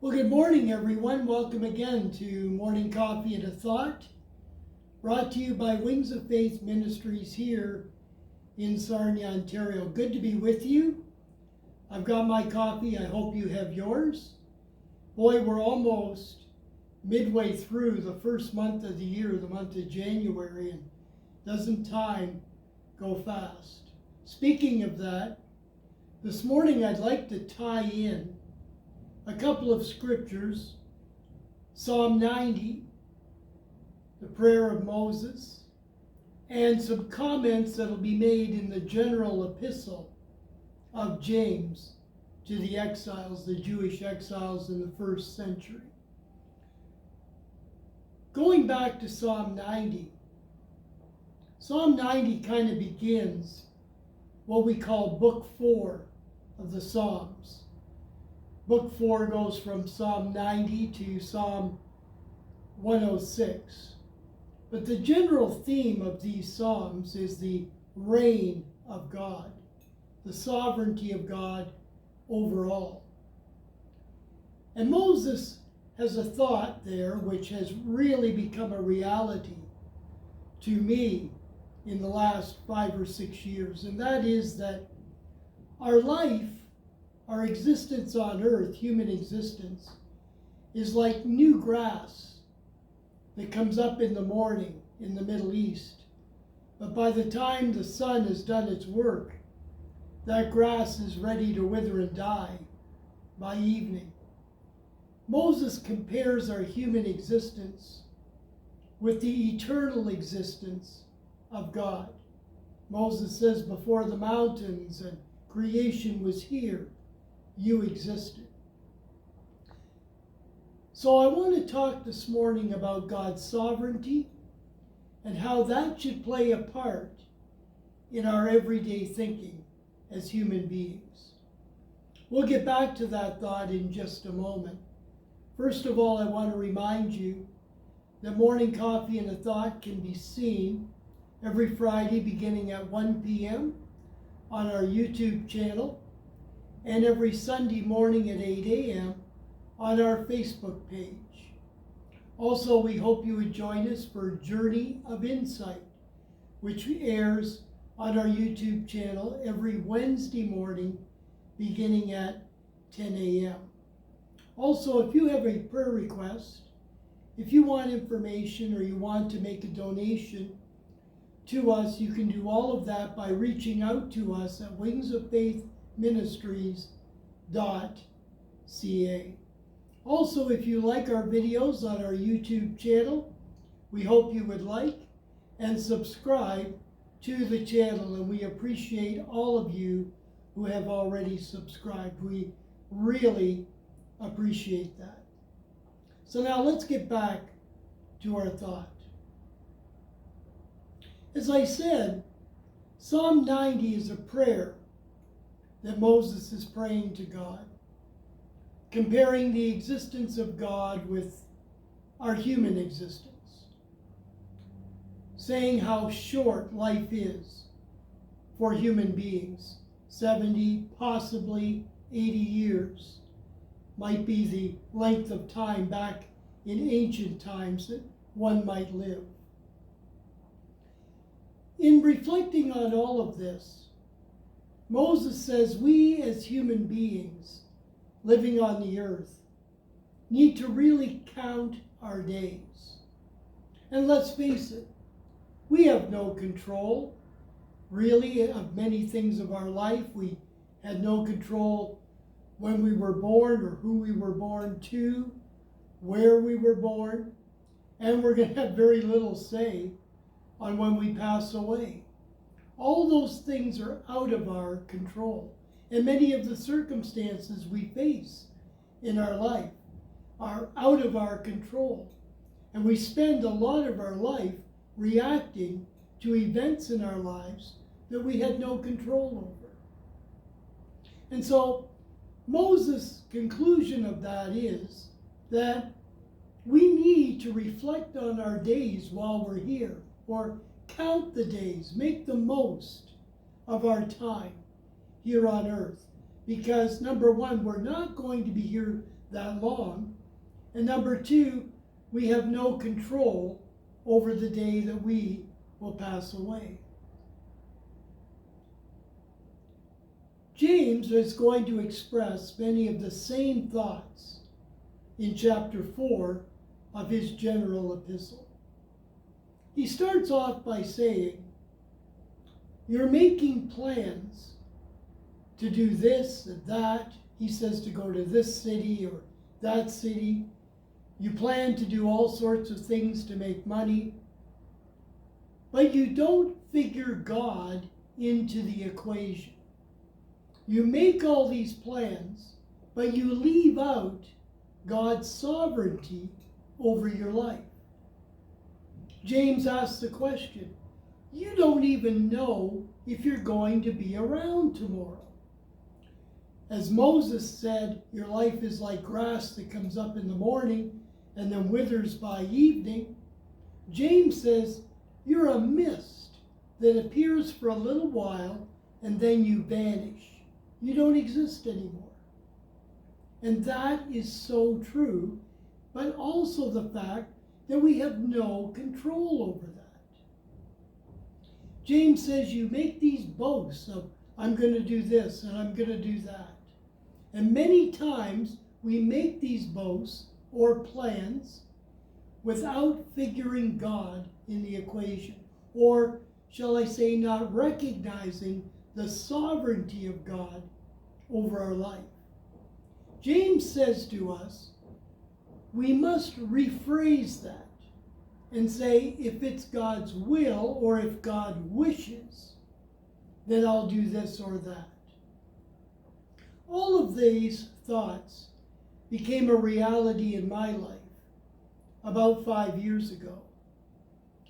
Well, good morning, everyone. Welcome again to Morning Coffee and a Thought, brought to you by Wings of Faith Ministries here in Sarnia, Ontario. Good to be with you. I've got my coffee. I hope you have yours. Boy, we're almost midway through the first month of the year, the month of January, and doesn't time go fast? Speaking of that, this morning I'd like to tie in a couple of scriptures, Psalm 90, the prayer of Moses, and some comments that will be made in the general epistle of James to the exiles, the Jewish exiles in the first century. Going back to Psalm 90, Psalm 90 kind of begins what we call Book 4 of the Psalms. Book 4 goes from Psalm 90 to Psalm 106. But the general theme of these Psalms is the reign of God, the sovereignty of God over all. And Moses has a thought there which has really become a reality to me in the last 5 or 6 years, and that is that our life, our existence on earth, human existence, is like new grass that comes up in the morning in the Middle East. But by the time the sun has done its work, that grass is ready to wither and die by evening. Moses compares our human existence with the eternal existence of God. Moses says, before the mountains and creation was here, you existed. So I want to talk this morning about God's sovereignty and how that should play a part in our everyday thinking as human beings. We'll get back to that thought in just a moment. First of all, I want to remind you that Morning Coffee and a Thought can be seen every Friday beginning at 1 p.m. on our YouTube channel, and every Sunday morning at 8 a.m. on our Facebook page. Also, we hope you would join us for Journey of Insight, which airs on our YouTube channel every Wednesday morning beginning at 10 a.m. Also, if you have a prayer request, if you want information or you want to make a donation to us, you can do all of that by reaching out to us at wingsoffaithministries.ca. Also, if you like our videos on our YouTube channel, we hope you would like and subscribe to the channel, and we appreciate all of you who have already subscribed. We really appreciate that. So now let's get back to our thought. As I said, Psalm 90 is a prayer that Moses is praying to God, comparing the existence of God with our human existence, saying how short life is for human beings. 70, possibly 80 years might be the length of time back in ancient times that one might live. In reflecting on all of this, Moses says we as human beings living on the earth need to really count our days. And let's face it, we have no control, really, of many things of our life. We had no control when we were born or who we were born to, where we were born, and we're going to have very little say on when we pass away. All those things are out of our control. And many of the circumstances we face in our life are out of our control. And we spend a lot of our life reacting to events in our lives that we had no control over. And so Moses' conclusion of that is that we need to reflect on our days while we're here, or count the days, make the most of our time here on earth. Because number one, we're not going to be here that long. And number two, we have no control over the day that we will pass away. James is going to express many of the same thoughts in chapter 4 of his general epistle. He starts off by saying, you're making plans to do this and that. He says to go to this city or that city. You plan to do all sorts of things to make money. But you don't figure God into the equation. You make all these plans, but you leave out God's sovereignty over your life. James asks the question, you don't even know if you're going to be around tomorrow. As Moses said, your life is like grass that comes up in the morning and then withers by evening. James says, you're a mist that appears for a little while and then you vanish. You don't exist anymore. And that is so true, but also the fact that we have no control over that. James says you make these boasts of, I'm going to do this and I'm going to do that. And many times we make these boasts or plans without figuring God in the equation, or shall I say, not recognizing the sovereignty of God over our life. James says to us, we must rephrase that and say, if it's God's will or if God wishes, then I'll do this or that. All of these thoughts became a reality in my life about 5 years ago.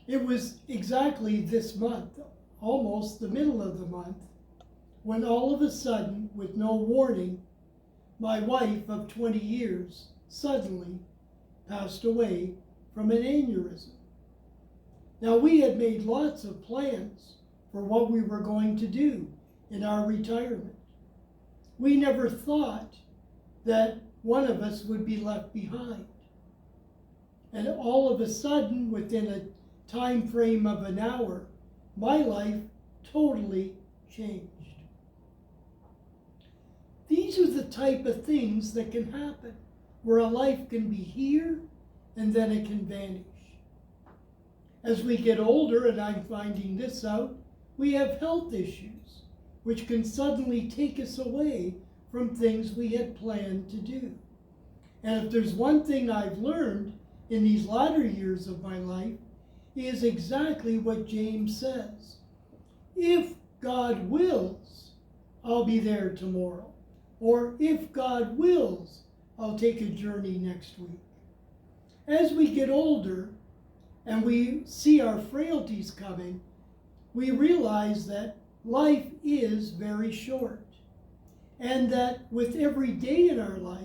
It was exactly this month, almost the middle of the month, when all of a sudden, with no warning, my wife of 20 years suddenly passed away from an aneurysm. Now, we had made lots of plans for what we were going to do in our retirement. We never thought that one of us would be left behind. And all of a sudden, within a time frame of an hour, my life totally changed. These are the type of things that can happen, where a life can be here and then it can vanish. As we get older, and I'm finding this out, we have health issues, which can suddenly take us away from things we had planned to do. And if there's one thing I've learned in these latter years of my life, is exactly what James says. If God wills, I'll be there tomorrow. Or if God wills, I'll take a journey next week. As we get older and we see our frailties coming, we realize that life is very short. And that with every day in our life,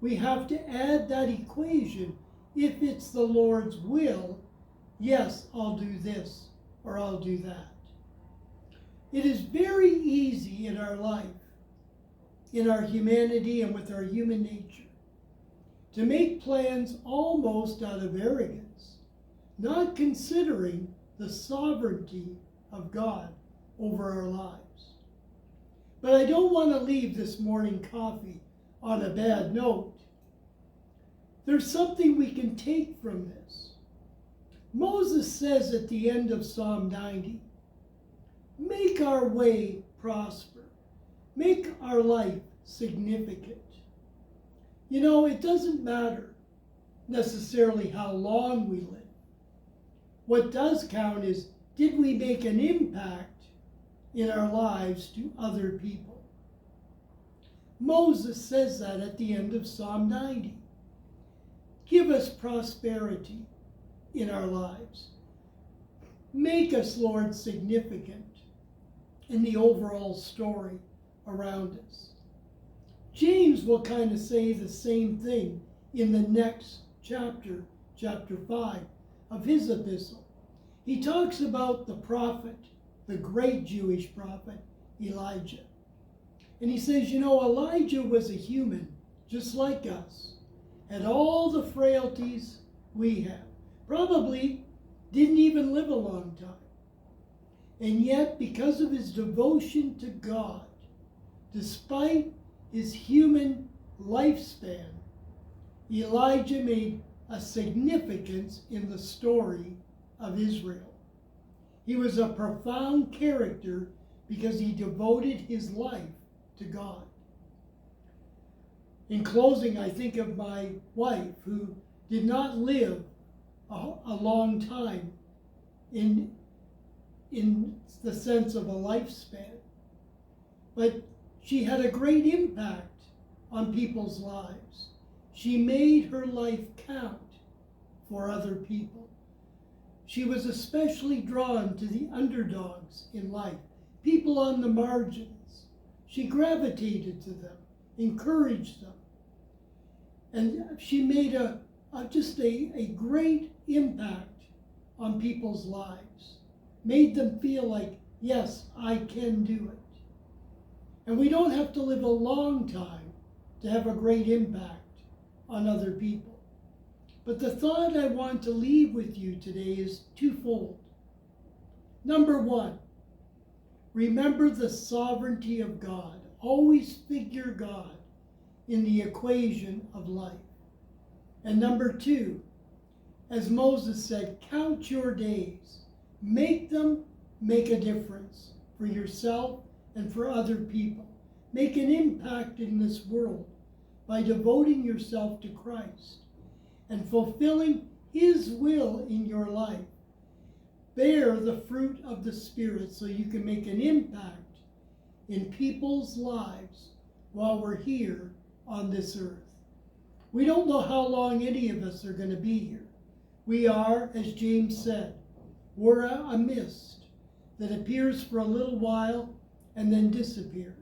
we have to add that equation. If it's the Lord's will, yes, I'll do this or I'll do that. It is very easy in our life, in our humanity and with our human nature, to make plans almost out of arrogance, not considering the sovereignty of God over our lives. But I don't want to leave this morning coffee on a bad note. There's something we can take from this. Moses says at the end of Psalm 90, make our way prosper. Make our life significant. You know, it doesn't matter necessarily how long we live. What does count is, did we make an impact in our lives to other people? Moses says that at the end of Psalm 90. Give us prosperity in our lives. Make us, Lord, significant in the overall story around us. James will kind of say the same thing in the next chapter, chapter 5 of his epistle. He talks about the prophet, the great Jewish prophet, Elijah. And he says, you know, Elijah was a human just like us, had all the frailties we have, probably didn't even live a long time. And yet, because of his devotion to God, despite his human lifespan, Elijah made a significance in the story of Israel. He was a profound character because he devoted his life to God. In closing, I think of my wife, who did not live a long time in the sense of a lifespan, but she had a great impact on people's lives. She made her life count for other people. She was especially drawn to the underdogs in life, people on the margins. She gravitated to them, encouraged them. And she made just a great impact on people's lives, made them feel like, yes, I can do it. And we don't have to live a long time to have a great impact on other people. But the thought I want to leave with you today is twofold. Number one, remember the sovereignty of God. Always figure God in the equation of life. And number two, as Moses said, count your days. Make them make a difference for yourself and for other people. Make an impact in this world by devoting yourself to Christ and fulfilling his will in your life. Bear the fruit of the Spirit so you can make an impact in people's lives while we're here on this earth. We don't know how long any of us are going to be here. We are, as James said, we're a mist that appears for a little while and then disappears.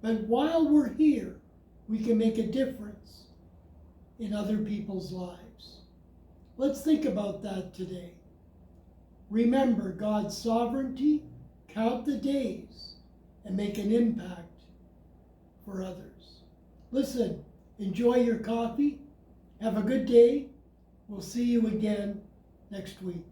But while we're here, we can make a difference in other people's lives. Let's think about that today. Remember God's sovereignty, count the days, and make an impact for others. Listen, enjoy your coffee. Have a good day. We'll see you again next week.